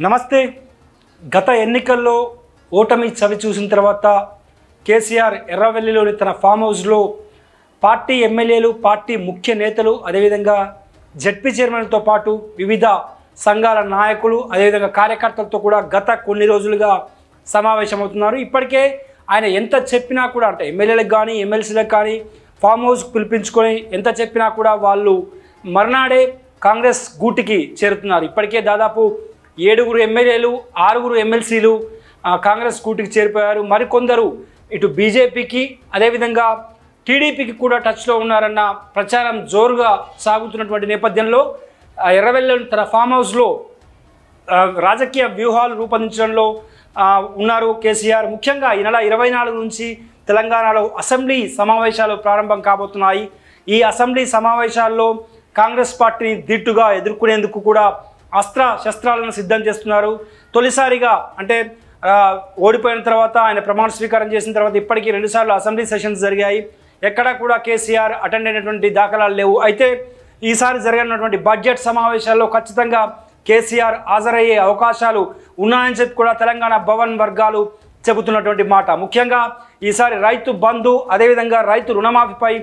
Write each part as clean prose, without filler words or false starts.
నమస్తే. గత ఎన్నికల్లో ఓటమి చవి చూసిన తర్వాత కేసీఆర్ ఎర్రవెల్లిలోని తన ఫామ్ హౌస్లో పార్టీ ఎమ్మెల్యేలు, పార్టీ ముఖ్య నేతలు, అదేవిధంగా జడ్పీ చైర్మన్తో పాటు వివిధ సంఘాల నాయకులు, అదేవిధంగా కార్యకర్తలతో కూడా గత కొన్ని రోజులుగా సమావేశమవుతున్నారు. ఇప్పటికే ఆయన ఎంత చెప్పినా కూడా, అంటే ఎమ్మెల్యేలకు కానీ ఎమ్మెల్సీలకు కానీ ఫామ్ హౌస్ పిలిపించుకొని ఎంత చెప్పినా కూడా వాళ్ళు మర్నాడే కాంగ్రెస్ గూటికి చేరుతున్నారు. ఇప్పటికే దాదాపు 7 ఎమ్మెల్యేలు, 6 ఎమ్మెల్సీలు కాంగ్రెస్ గూటికి చేరిపోయారు. మరికొందరు ఇటు బీజేపీకి, అదేవిధంగా టీడీపీకి కూడా టచ్లో ఉన్నారన్న ప్రచారం జోరుగా సాగుతున్నటువంటి నేపథ్యంలో ఎర్రవెల్లి తన ఫామ్ హౌస్లో రాజకీయ వ్యూహాలు రూపొందించడంలో ఉన్నారు కేసీఆర్. ముఖ్యంగా ఈ నెల 24 నుంచి తెలంగాణలో అసెంబ్లీ సమావేశాలు ప్రారంభం కాబోతున్నాయి. ఈ అసెంబ్లీ సమావేశాల్లో కాంగ్రెస్ పార్టీని ధీటుగా ఎదుర్కొనేందుకు కూడా అస్త్ర శస్త్రాలను సిద్ధం చేస్తున్నారు. తొలిసారిగా అంటే ఓడిపోయిన తర్వాత ఆయన ప్రమాణ స్వీకారం చేసిన తర్వాత ఇప్పటికీ 2 సార్లు అసెంబ్లీ సెషన్స్ జరిగాయి. ఎక్కడా కూడా కేసీఆర్ అటెండ్ అయినటువంటి దాఖలాలు లేవు. అయితే ఈసారి జరగనున్నటువంటి బడ్జెట్ సమావేశాల్లో ఖచ్చితంగా కేసీఆర్ హాజరయ్యే అవకాశాలు ఉన్నాయని చెప్పి కూడా తెలంగాణ భవన్ వర్గాలు చెబుతున్నటువంటి మాట. ముఖ్యంగా ఈసారి రైతు బంధు, అదేవిధంగా రైతు రుణమాఫీపై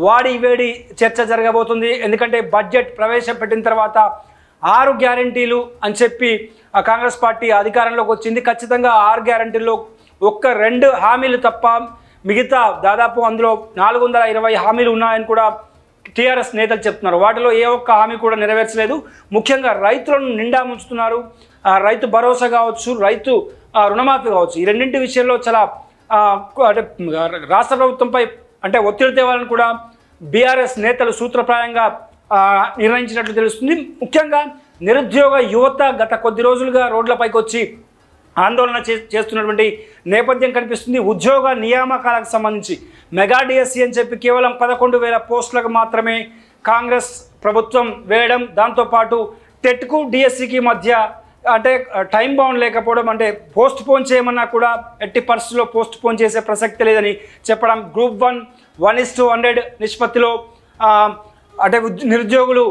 వాడి వేడి చర్చ జరగబోతుంది. ఎందుకంటే బడ్జెట్ ప్రవేశపెట్టిన తర్వాత 6 గ్యారంటీలు అని చెప్పి కాంగ్రెస్ పార్టీ అధికారంలోకి వచ్చింది. ఖచ్చితంగా 6 గ్యారంటీల్లో 1-2 హామీలు తప్ప మిగతా దాదాపు అందులో 420 హామీలు ఉన్నాయని కూడా టీఆర్ఎస్ నేతలు చెప్తున్నారు. వాటిలో ఏ ఒక్క హామీ కూడా నెరవేర్చలేదు. ముఖ్యంగా రైతులను నిండా ముంచుతున్నారు. రైతు భరోసా కావచ్చు, రైతు రుణమాఫీ కావచ్చు, ఈ రెండింటి విషయంలో చాలా అంటే రాష్ట్ర ప్రభుత్వంపై అంటే ఒత్తిడి తేవాలని కూడా బీఆర్ఎస్ నేతలు సూత్రప్రాయంగా నిర్ణయించినట్లు తెలుస్తుంది. ముఖ్యంగా నిరుద్యోగ యువత గత కొద్ది రోజులుగా రోడ్లపైకి వచ్చి ఆందోళన చేస్తున్నటువంటి నేపథ్యం కనిపిస్తుంది. ఉద్యోగ నియామకాలకు సంబంధించి మెగా డిఎస్సి అని చెప్పి కేవలం 11,000 పోస్టులకు మాత్రమే కాంగ్రెస్ ప్రభుత్వం వేయడం, దాంతోపాటు టెట్కు డిఎస్సికి మధ్య అంటే టైం బౌండ్ లేకపోవడం, అంటే పోస్ట్ పోన్ చేయమన్నా కూడా ఎట్టి పరిస్థితుల్లో పోస్ట్ పోన్ చేసే ప్రసక్తి లేదని చెప్పడం, గ్రూప్ 1 1:100 నిష్పత్తిలో అంటే నిరుద్యోగులు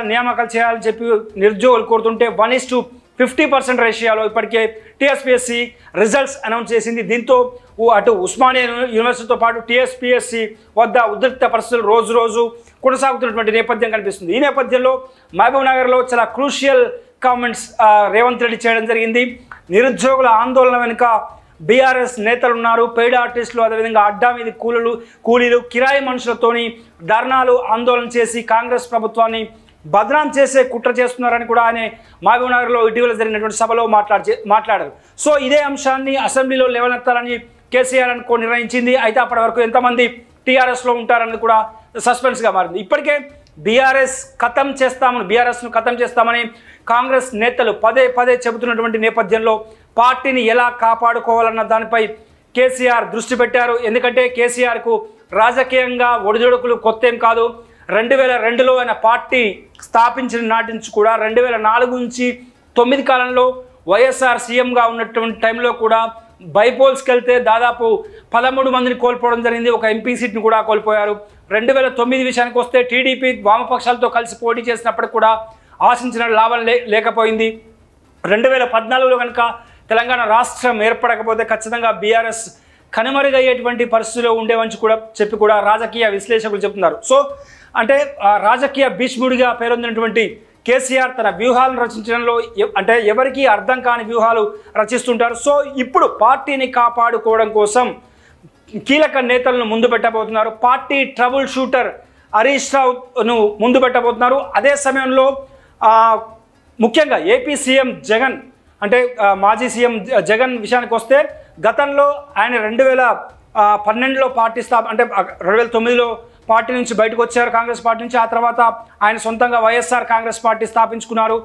నియామకాలు చేయాలని చెప్పి నిరుద్యోగులు కోరుతుంటే 1:50% రేషియోలో ఇప్పటికే టీఎస్పీఎస్సీ రిజల్ట్స్ అనౌన్స్ చేసింది. దీంతో అటు ఉస్మానియా యూనివర్సిటీతో పాటు టీఎస్పీఎస్సీ వద్ద ఉద్రిక్త పరిస్థితులు రోజు రోజు కొనసాగుతున్నటువంటి నేపథ్యం కనిపిస్తుంది. ఈ నేపథ్యంలో మహబూబ్ నగర్లో చాలా క్రూషియల్ కామెంట్స్ రేవంత్ రెడ్డి చేయడం జరిగింది. నిరుద్యోగుల ఆందోళన వెనుక బీఆర్ఎస్ నేతలు ఉన్నారు, పెయిడ్ ఆర్టిస్టులు, అదేవిధంగా అడ్డా మీద కూలీలు, కిరాయి మనుషులతోని ధర్నాలు ఆందోళన చేసి కాంగ్రెస్ ప్రభుత్వాన్ని బదనాం చేసే కుట్ర చేస్తున్నారని కూడా ఆయన మహబూబ్ నగర్లో ఇటీవల జరిగినటువంటి సభలో మాట్లాడారు. సో ఇదే అంశాన్ని అసెంబ్లీలో లేవనెత్తాలని కేసీఆర్ అనుకో నిర్ణయించింది. అయితే అప్పటి వరకు ఎంతమంది టీఆర్ఎస్లో ఉంటారన్నది కూడా సస్పెన్స్గా మారింది. ఇప్పటికే బీఆర్ఎస్ను ఖతం చేస్తామని కాంగ్రెస్ నేతలు పదే చెబుతున్నటువంటి నేపథ్యంలో పార్టీని ఎలా కాపాడుకోవాలన్న దానిపై కేసీఆర్ దృష్టి పెట్టారు. ఎందుకంటే కేసీఆర్కు రాజకీయంగా ఒడిదొడుకులు కొత్త ఏం కాదు. 2002లో ఆయన పార్టీ స్థాపించిన నాటి నుంచి కూడా 2004 నుంచి 9 కాలంలో వైఎస్ఆర్ సీఎంగా ఉన్నటువంటి టైంలో కూడా బైపోల్స్కి వెళ్తే దాదాపు 13 మందిని కోల్పోవడం జరిగింది. ఒక ఎంపీ సీట్ని కూడా కోల్పోయారు. 2009 విషయానికి వస్తే టీడీపీ వామపక్షాలతో కలిసి పోటీ చేసినప్పటికి కూడా ఆశించిన లాభం లేకపోయింది. 2014లో కనుక తెలంగాణ రాష్ట్రం ఏర్పడకపోతే ఖచ్చితంగా బీఆర్ఎస్ కనుమరుగయ్యేటువంటి పరిస్థితిలో ఉండేవని కూడా రాజకీయ విశ్లేషకులు చెప్తున్నారు. సో అంటే రాజకీయ భీష్ముడిగా పేరొందినటువంటి కేసీఆర్ తన వ్యూహాలను రచించడంలో అంటే ఎవరికి అర్థం కాని వ్యూహాలు రచిస్తుంటారు. సో ఇప్పుడు పార్టీని కాపాడుకోవడం కోసం కీలక నేతలను ముందు పెట్టబోతున్నారు. పార్టీ ట్రబుల్ షూటర్ హరీష్ రావును ముందు పెట్టబోతున్నారు. అదే సమయంలో ముఖ్యంగా ఏపీ సీఎం జగన్, అంటే మాజీ సీఎం జగన్ విషయానికి వస్తే గతంలో ఆయన 2012లో పార్టీ అంటే 2009లో పార్టీ నుంచి బయటకు వచ్చారు, కాంగ్రెస్ పార్టీ నుంచి. ఆ తర్వాత ఆయన సొంతంగా వైఎస్ఆర్ కాంగ్రెస్ పార్టీ స్థాపించుకున్నారు.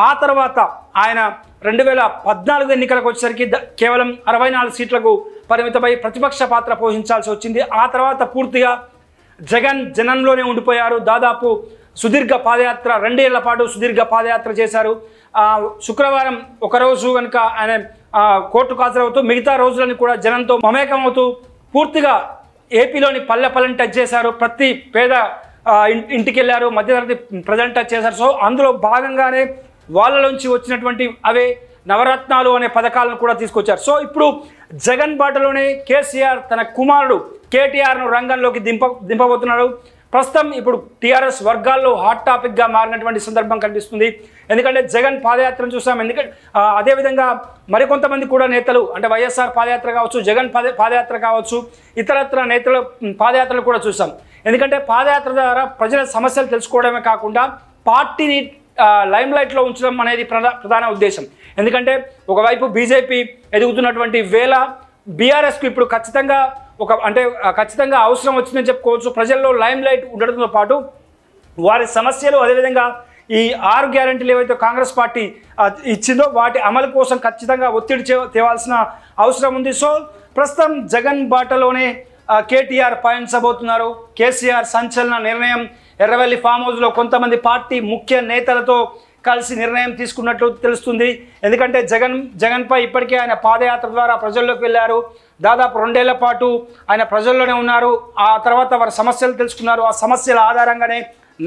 ఆ తర్వాత ఆయన 2014 ఎన్నికలకు వచ్చేసరికి కేవలం 64 సీట్లకు పరిమితమై ప్రతిపక్ష పాత్ర పోషించాల్సి వచ్చింది. ఆ తర్వాత పూర్తిగా జగన్ జనంలోనే ఉండిపోయారు. దాదాపు సుదీర్ఘ పాదయాత్ర 2 ఏళ్ల పాటు సుదీర్ఘ పాదయాత్ర చేశారు. శుక్రవారం ఒకరోజు కనుక ఆయన కోర్టుకు హాజరవుతూ మిగతా రోజులను కూడా జనంతో మమేకమవుతూ పూర్తిగా ఏపీలోని పల్లెని టచ్ చేశారు. ప్రతి పేద ఇంటికి వెళ్ళారు, మధ్యతరగతి ప్రజలను టచ్ చేశారు. సో అందులో భాగంగానే వాళ్ళలోంచి వచ్చినటువంటి అవే నవరత్నాలు అనే పథకాలను కూడా తీసుకొచ్చారు. సో ఇప్పుడు జగన్ బాటలోనే కేసీఆర్ తన కుమారుడు కేటీఆర్ను రంగంలోకి దింపబోతున్నాడు. ప్రస్తుతం ఇప్పుడు టీఆర్ఎస్ వర్గాల్లో హాట్ టాపిక్గా మారినటువంటి సందర్భం కనిపిస్తుంది. ఎందుకంటే జగన్ పాదయాత్రను చూసాం. ఎందుకంటే అదేవిధంగా మరికొంతమంది కూడా నేతలు అంటే వైఎస్ఆర్ పాదయాత్ర కావచ్చు, జగన్ పాదయాత్ర కావచ్చు, ఇతరత్ర నేతల పాదయాత్రలు కూడా చూసాం. ఎందుకంటే పాదయాత్ర ద్వారా ప్రజల సమస్యలు తెలుసుకోవడమే కాకుండా పార్టీని లైమ్ లైట్లో ఉంచడం అనేది ప్రధాన ఉద్దేశం. ఎందుకంటే ఒకవైపు బీజేపీ ఎదుగుతున్నటువంటి వేళ బీఆర్ఎస్కు ఇప్పుడు ఖచ్చితంగా అవసరం వచ్చిందని చెప్పుకోవచ్చు. ప్రజల్లో లైమ్ లైట్ ఉండడంతో పాటు వారి సమస్యలు అదేవిధంగా ఈ 6 గ్యారెంటీలు ఏవైతే కాంగ్రెస్ పార్టీ ఇచ్చిందో వాటి అమలు కోసం ఖచ్చితంగా ఒత్తిడి తేవాల్సిన అవసరం ఉంది. సో ప్రస్తుతం జగన్ బాటలోనే కేటీఆర్ పయనించబోతున్నారు. కేసీఆర్ సంచలన నిర్ణయం ఎర్రవెల్లి ఫామ్ హౌస్లో కొంతమంది పార్టీ ముఖ్య నేతలతో కలిసి నిర్ణయం తీసుకున్నట్లు తెలుస్తుంది. ఎందుకంటే జగన్పై ఇప్పటికే ఆయన పాదయాత్ర ద్వారా ప్రజల్లోకి వెళ్ళారు. దాదాపు 2 ఏళ్ల పాటు ఆయన ప్రజల్లోనే ఉన్నారు. ఆ తర్వాత వారి సమస్యలు తెలుసుకున్నారు. ఆ సమస్యల ఆధారంగానే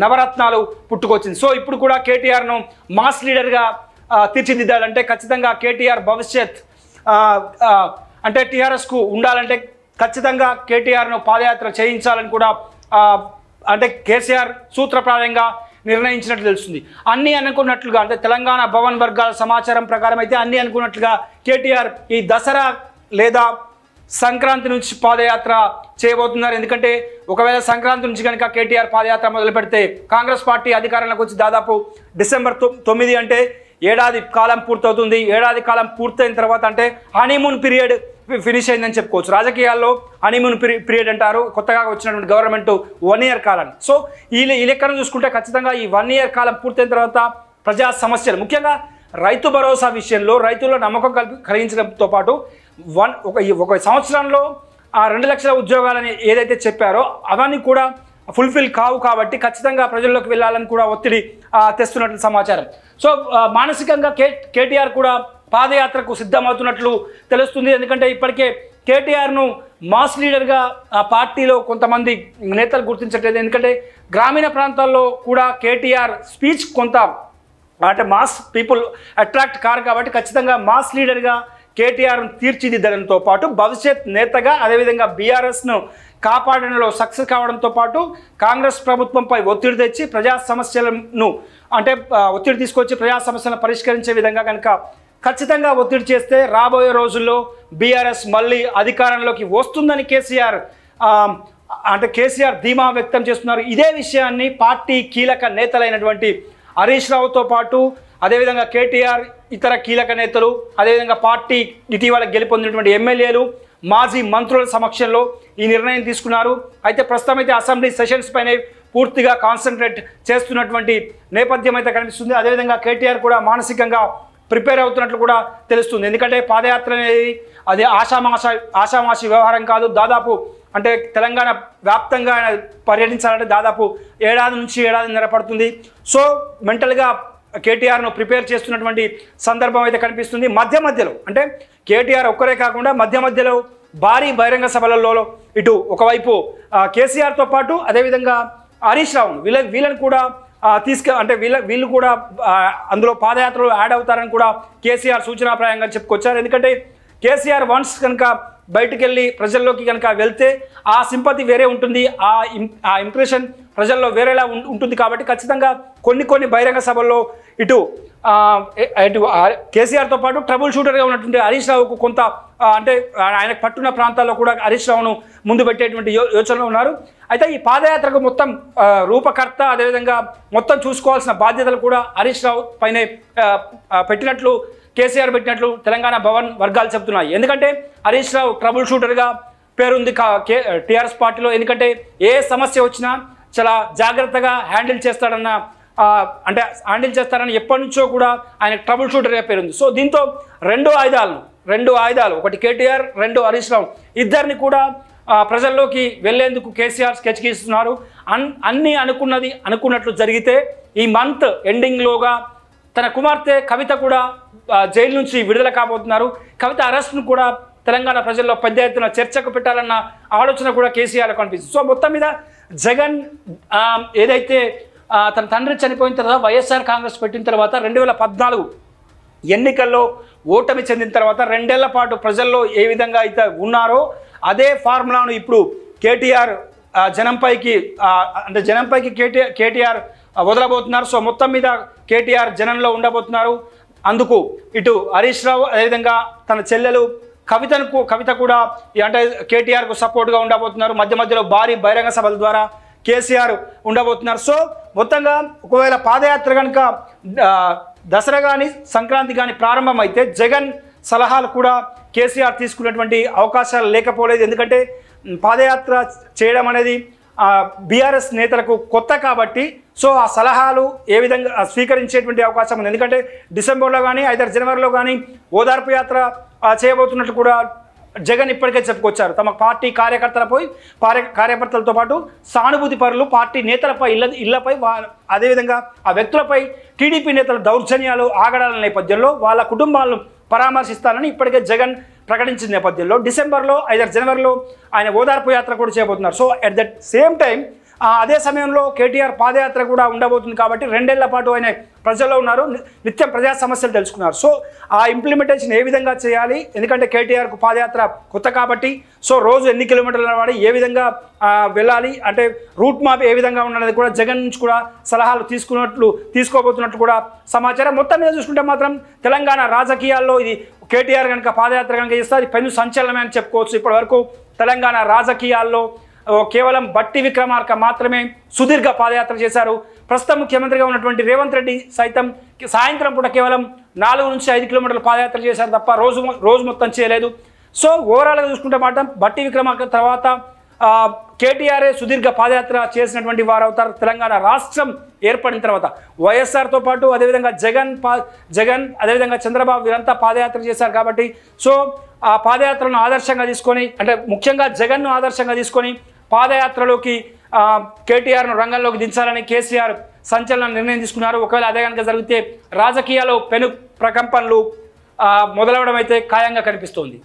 నవరత్నాలు పుట్టుకొచ్చింది. సో ఇప్పుడు కూడా కేటీఆర్ను మాస్ లీడర్గా తీర్చిదిద్దాలంటే ఖచ్చితంగా కేటీఆర్ భవిష్యత్ అంటే టీఆర్ఎస్కు ఉండాలంటే ఖచ్చితంగా కేటీఆర్ను పాదయాత్ర చేయించాలని కూడా అంటే కేసీఆర్ సూత్రప్రాయంగా నిర్ణయించినట్లు తెలుస్తుంది. అన్నీ అనుకున్నట్లుగా అంటే తెలంగాణ భవన్ వర్గాల సమాచారం ప్రకారం అయితే అన్నీ అనుకున్నట్లుగా కేటీఆర్ ఈ దసరా లేదా సంక్రాంతి నుంచి పాదయాత్ర చేయబోతున్నారు. ఎందుకంటే ఒకవేళ సంక్రాంతి నుంచి కనుక కేటీఆర్ పాదయాత్ర మొదలు పెడితే కాంగ్రెస్ పార్టీ అధికారంలోకి వచ్చి దాదాపు డిసెంబర్ 9 అంటే ఏడాది కాలం పూర్తవుతుంది. ఏడాది కాలం పూర్తయిన తర్వాత అంటే హనీమూన్ పీరియడ్ ఫినిష్ అయిందని చెప్పుకోవచ్చు. రాజకీయాల్లో హనీమూన్ పీరియడ్ అంటారు కొత్తగా వచ్చినటువంటి గవర్నమెంట్ 1 ఇయర్ కాలాన్ని. సో ఈ లెక్కను చూసుకుంటే ఖచ్చితంగా ఈ 1 ఇయర్ కాలం పూర్తయిన తర్వాత ప్రజా సమస్యలు ముఖ్యంగా రైతు భరోసా విషయంలో రైతుల్లో నమ్మకం కలిగించడంతో పాటు ఒక సంవత్సరంలో 2 లక్షల ఉద్యోగాలని ఏదైతే చెప్పారో అవన్నీ కూడా ఫుల్ఫిల్ కావు కాబట్టి ఖచ్చితంగా ప్రజల్లోకి వెళ్ళాలని కూడా ఒత్తిడి తెస్తున్నట్లు సమాచారం. సో మానసికంగా కేటీఆర్ కూడా పాదయాత్రకు సిద్ధమవుతున్నట్లు తెలుస్తుంది. ఎందుకంటే ఇప్పటికే కేటీఆర్ను మాస్ లీడర్గా పార్టీలో కొంతమంది నేతలు గుర్తించట్లేదు. ఎందుకంటే గ్రామీణ ప్రాంతాల్లో కూడా కేటీఆర్ స్పీచ్ కొంత అంటే మాస్ పీపుల్ అట్రాక్ట్ కారు కాబట్టి ఖచ్చితంగా మాస్ లీడర్గా కేటీఆర్ను తీర్చిదిద్దడంతో పాటు భవిష్యత్ నేతగా అదేవిధంగా బీఆర్ఎస్ను కాపాడడంలో సక్సెస్ కావడంతో పాటు కాంగ్రెస్ ప్రభుత్వంపై ఒత్తిడి తెచ్చి ప్రజా సమస్యలను అంటే ఒత్తిడి తీసుకొచ్చి ప్రజా సమస్యలను పరిష్కరించే విధంగా కనుక ఖచ్చితంగా ఒత్తిడి చేస్తే రాబోయే రోజుల్లో బీఆర్ఎస్ మళ్ళీ అధికారంలోకి వస్తుందని కేసీఆర్ ధీమా వ్యక్తం చేస్తున్నారు. ఇదే విషయాన్ని పార్టీ కీలక నేతలైనటువంటి హరీష్ రావుతో పాటు అదేవిధంగా కేటీఆర్ ఇతర కీలక నేతలు అదేవిధంగా పార్టీ ఇటీవల గెలుపొందినటువంటి ఎమ్మెల్యేలు మాజీ మంత్రుల సమక్షంలో ఈ నిర్ణయం తీసుకున్నారు. అయితే ప్రస్తుతం అయితే అసెంబ్లీ సెషన్స్ పైనే పూర్తిగా కాన్సన్ట్రేట్ చేస్తున్నటువంటి నేపథ్యం అయితే కనిపిస్తుంది. అదేవిధంగా కేటీఆర్ కూడా మానసికంగా ప్రిపేర్ అవుతున్నట్లు కూడా తెలుస్తుంది. ఎందుకంటే పాదయాత్ర అనేది అది ఆషామాషి వ్యవహారం కాదు. దాదాపు అంటే తెలంగాణ వ్యాప్తంగా పర్యటించాలంటే దాదాపు 1 ఏడాది నుంచి 1.5 ఏడాది పడుతుంది. సో మెంటల్గా కేటీఆర్ను ప్రిపేర్ చేస్తున్నటువంటి సందర్భం అయితే కనిపిస్తుంది. మధ్యలో అంటే కేటీఆర్ ఒక్కరే కాకుండా మధ్యలో భారీ బహిరంగ సభలలో ఇటు ఒకవైపు కేసీఆర్తో పాటు అదేవిధంగా హరీష్ రావును వీళ్ళని కూడా అంటే వీళ్ళు కూడా అందులో పాదయాత్రలో యాడ్ అవుతారని కూడా కేసీఆర్ సూచనాప్రాయంగా చెప్పుకొచ్చారు. ఎందుకంటే కేసీఆర్ వన్స్ కనుక బయటికి వెళ్ళి ప్రజల్లోకి కనుక వెళ్తే ఆ సింపతి వేరే ఉంటుంది, ఆ ఇంప్రెషన్ ప్రజల్లో వేరేలా ఉంటుంది. కాబట్టి ఖచ్చితంగా కొన్ని బహిరంగ సభల్లో ఇటు కేసీఆర్తో పాటు ట్రబుల్ షూటర్గా ఉన్నటువంటి హరీష్ రావుకు కొంత అంటే ఆయనకు పట్టున్న ప్రాంతాల్లో కూడా హరీష్ రావును ముందు పెట్టేటువంటి యోచనలో ఉన్నారు. అయితే ఈ పాదయాత్రకు మొత్తం రూపకర్త అదేవిధంగా మొత్తం చూసుకోవాల్సిన బాధ్యతలు కూడా హరీష్ రావు పైనే పెట్టినట్లు కేసీఆర్ పెట్టినట్లు తెలంగాణ భవన్ వర్గాలు చెబుతున్నాయి. ఎందుకంటే హరీష్ రావు ట్రబుల్ షూటర్గా పేరుంది టీఆర్ఎస్ పార్టీలో. ఎందుకంటే ఏ సమస్య వచ్చినా చాలా జాగ్రత్తగా హ్యాండిల్ చేస్తారని ఎప్పటి నుంచో కూడా ఆయన ట్రబుల్ షూటర్గా పేరుంది. సో దీంతో రెండు ఆయుధాలు ఒకటి కేటీఆర్, 2 హరీష్ రావు ఇద్దరిని కూడా ప్రజల్లోకి వెళ్లేందుకు కేసీఆర్ స్కెచ్ గీస్తున్నారు. అన్నీ అనుకున్నట్లు జరిగితే ఈ మంత్ ఎండింగ్లోగా తన కుమార్తె కవిత కూడా జైలు నుంచి విడుదల కాబోతున్నారు. కవిత అరెస్ట్ను కూడా తెలంగాణ ప్రజల్లో పెద్ద ఎత్తున చర్చకు పెట్టాలన్న ఆలోచన కూడా కేసీఆర్ కనిపిస్తుంది. సో మొత్తం మీద జగన్ ఏదైతే తన తండ్రి చనిపోయిన తర్వాత వైఎస్ఆర్ కాంగ్రెస్ పెట్టిన తర్వాత 2014 ఎన్నికల్లో ఓటమి చెందిన తర్వాత 2 ఏళ్ల పాటు ప్రజల్లో ఏ విధంగా అయితే ఉన్నారో అదే ఫార్ములాను ఇప్పుడు కేటీఆర్ జనంపైకి అంటే జనంపైకి కేటీఆర్ వదలబోతున్నారు. సో మొత్తం మీద కేటీఆర్ జనంలో ఉండబోతున్నారు. అందుకు ఇటు హరీష్ రావు అదేవిధంగా తన చెల్లెలు కవిత కూడా అంటే కేటీఆర్కు సపోర్ట్గా ఉండబోతున్నారు. మధ్య మధ్యలో భారీ బహిరంగ సభల ద్వారా కేసీఆర్ ఉండబోతున్నారు. సో మొత్తంగా ఒకవేళ పాదయాత్ర కనుక దసరా కానీ సంక్రాంతి కానీ ప్రారంభమైతే జగన్ సలహాలు కూడా కేసీఆర్ తీసుకున్నటువంటి అవకాశాలు లేకపోలేదు. ఎందుకంటే పాదయాత్ర చేయడం అనేది బీఆర్ఎస్ నేతలకు కొత్త కాబట్టి సో ఆ సలహాలు ఏ విధంగా స్వీకరించేటువంటి అవకాశం ఉంది. ఎందుకంటే డిసెంబర్లో కానీ ఐదారు జనవరిలో కానీ ఓదార్పు యాత్ర చేయబోతున్నట్లు కూడా జగన్ ఇప్పటికే చెప్పుకొచ్చారు. తమ పార్టీ కార్యకర్తలతో పాటు సానుభూతి పరులు పార్టీ నేతలపై ఇళ్లపై అదేవిధంగా ఆ వ్యక్తులపై టీడీపీ నేతల దౌర్జన్యాలు ఆగడాల నేపథ్యంలో వాళ్ళ కుటుంబాలను పరామర్శిస్తానని ఇప్పటికే జగన్ ప్రకటించిన నేపథ్యంలో డిసెంబర్లో ఐదారు జనవరిలో ఆయన ఓదార్పు యాత్ర కూడా చేయబోతున్నారు. So at that same time అదే సమయంలో కేటీఆర్ పాదయాత్ర కూడా ఉండబోతుంది కాబట్టి 2 ఏళ్ల పాటు ఆయన ప్రజల్లో ఉన్నారు, నిత్యం ప్రజా సమస్యలు తెలుసుకున్నారు. సో ఆ ఇంప్లిమెంటేషన్ ఏ విధంగా చేయాలి, ఎందుకంటే కేటీఆర్కు పాదయాత్ర కొత్త కాబట్టి సో రోజు ఎన్ని కిలోమీటర్ల వాడి ఏ విధంగా వెళ్ళాలి అంటే రూట్ మ్యాప్ ఏ విధంగా ఉన్నది కూడా జగన్ నుంచి కూడా సలహాలు తీసుకోబోతున్నట్లు కూడా సమాచారం. మొత్తం మీద చూసుకుంటే మాత్రం తెలంగాణ రాజకీయాల్లో ఇది కేటీఆర్ కనుక పాదయాత్ర కనుక చేస్తే అది పెను సంచలనమే అని చెప్పుకోవచ్చు. ఇప్పటి వరకు తెలంగాణ రాజకీయాల్లో కేవలం బట్టి విక్రమార్క మాత్రమే సుదీర్ఘ పాదయాత్ర చేశారు. ప్రస్తుతం ముఖ్యమంత్రిగా ఉన్నటువంటి రేవంత్ రెడ్డి సైతం సాయంత్రం పూట కేవలం 4 నుంచి 5 కిలోమీటర్ల పాదయాత్ర చేశారు తప్ప రోజు మొత్తం చేయలేదు. సో ఓవరాల్గా చూసుకుంటే మాత్రం బట్టి విక్రమార్క తర్వాత కేటీఆర్ఏ సుదీర్ఘ పాదయాత్ర చేసినటువంటి వారు అవుతారు. తెలంగాణ రాష్ట్రం ఏర్పడిన తర్వాత వైఎస్ఆర్తో పాటు అదేవిధంగా జగన్ అదేవిధంగా చంద్రబాబు వీరంతా పాదయాత్ర చేశారు కాబట్టి సో ఆ పాదయాత్రను ఆదర్శంగా తీసుకొని అంటే ముఖ్యంగా జగన్ను ఆదర్శంగా తీసుకొని పాదయాత్రలోకి కేటీఆర్ను రంగంలోకి దించాలని కేసీఆర్ సంచలన నిర్ణయం తీసుకున్నారు. ఒకవేళ అదే కనుక జరిగితే రాజకీయాల్లో పెను ప్రకంపనలు మొదలవడం అయితే ఖాయంగా కనిపిస్తోంది.